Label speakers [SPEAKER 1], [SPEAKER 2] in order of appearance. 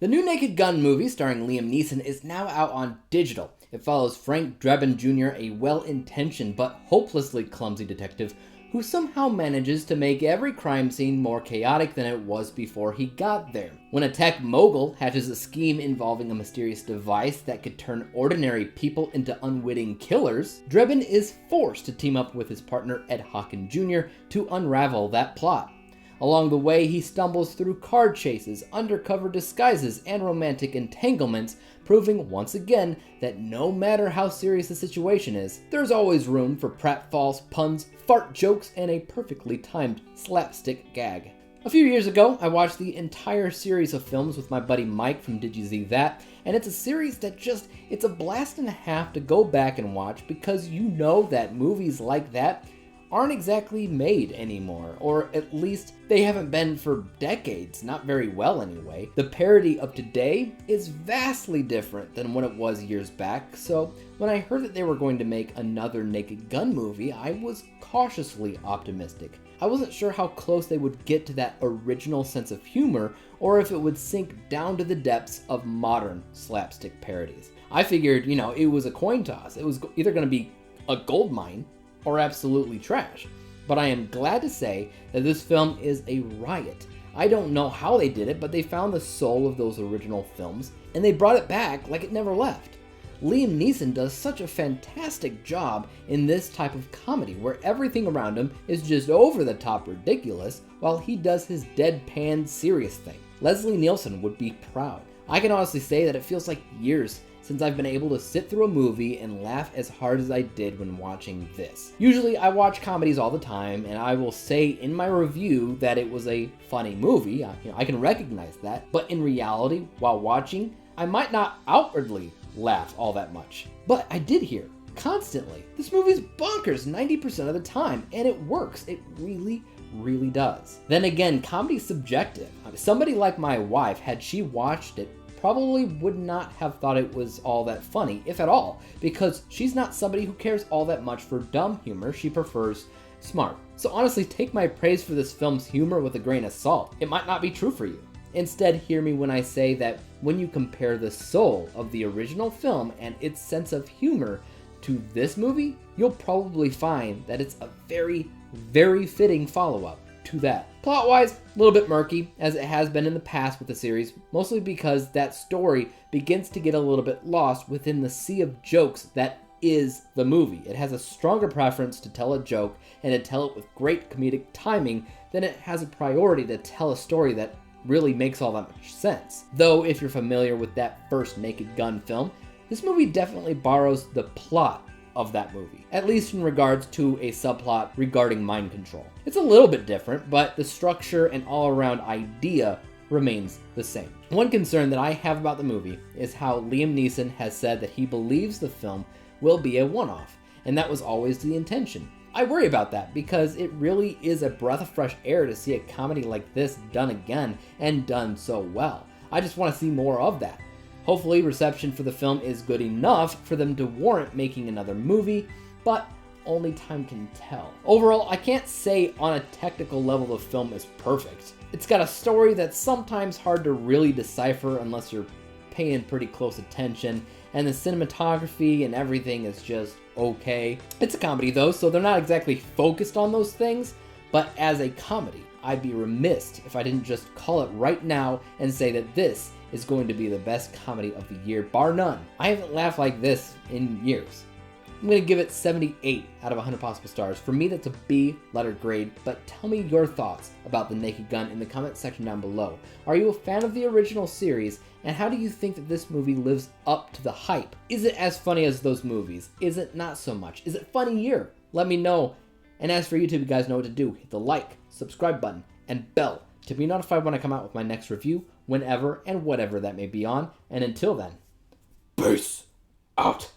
[SPEAKER 1] The new Naked Gun movie starring Liam Neeson is now out on digital. It follows Frank Drebin Jr., a well-intentioned but hopelessly clumsy detective who somehow manages to make every crime scene more chaotic than it was before he got there. When a tech mogul hatches a scheme involving a mysterious device that could turn ordinary people into unwitting killers, Drebin is forced to team up with his partner Ed Hawken Jr. to unravel that plot. Along the way, he stumbles through car chases, undercover disguises, and romantic entanglements, proving once again that no matter how serious the situation is, there's always room for pratfalls, puns, fart jokes, and a perfectly timed slapstick gag. A few years ago, I watched the entire series of films with my buddy Mike from Did You See That, and it's a series that it's a blast and a half to go back and watch because you know that movies like that aren't exactly made anymore, or at least they haven't been for decades, not very well anyway. The parody of today is vastly different than what it was years back, so when I heard that they were going to make another Naked Gun movie, I was cautiously optimistic. I wasn't sure how close they would get to that original sense of humor, or if it would sink down to the depths of modern slapstick parodies. I figured, it was a coin toss. It was either going to be a gold mine or absolutely trash. But I am glad to say that this film is a riot. I don't know how they did it, but they found the soul of those original films, and they brought it back like it never left. Liam Neeson does such a fantastic job in this type of comedy, where everything around him is just over the top ridiculous, while he does his deadpan serious thing. Leslie Nielsen would be proud. I can honestly say that it feels like years since I've been able to sit through a movie and laugh as hard as I did when watching this. Usually I watch comedies all the time, and I will say in my review that it was a funny movie. I can recognize that, but in reality, while watching, I might not outwardly laugh all that much. But I did hear constantly, this movie's bonkers 90% of the time, and it works. It really does. Then again, comedy's subjective. Somebody like my wife, had she watched it, probably would not have thought it was all that funny, if at all, because she's not somebody who cares all that much for dumb humor. She prefers smart. So honestly, take my praise for this film's humor with a grain of salt. It might not be true for you. Instead, hear me when I say that when you compare the soul of the original film and its sense of humor to this movie, you'll probably find that it's a very fitting follow-up to that. Plot-wise, a little bit murky, as it has been in the past with the series, mostly because that story begins to get a little bit lost within the sea of jokes that is the movie. It has a stronger preference to tell a joke and to tell it with great comedic timing than it has a priority to tell a story that really makes all that much sense. Though, if you're familiar with that first Naked Gun film, this movie definitely borrows the plot of that movie, at least in regards to a subplot regarding mind control. It's a little bit different, but the structure and all-around idea remains the same. One concern that I have about the movie is how Liam Neeson has said that he believes the film will be a one-off, and that was always the intention. I worry about that because it really is a breath of fresh air to see a comedy like this done again and done so well. I just want to see more of that. Hopefully, reception for the film is good enough for them to warrant making another movie, but only time can tell. Overall, I can't say on a technical level the film is perfect. It's got a story that's sometimes hard to really decipher unless you're paying pretty close attention, and the cinematography and everything is just okay. It's a comedy though, so they're not exactly focused on those things, but as a comedy, I'd be remiss if I didn't just call it right now and say that this is going to be the best comedy of the year, bar none. I haven't laughed like this in years. I'm going to give it 78 out of 100 possible stars. For me, that's a B letter grade, but tell me your thoughts about The Naked Gun in the comment section down below. Are you a fan of the original series, and how do you think that this movie lives up to the hype? Is it as funny as those movies? Is it not so much? Is it funnier? Let me know. And as for YouTube, you guys know what to do. Hit the like, subscribe button, and bell to be notified when I come out with my next review, whenever and whatever that may be on. And until then, peace out.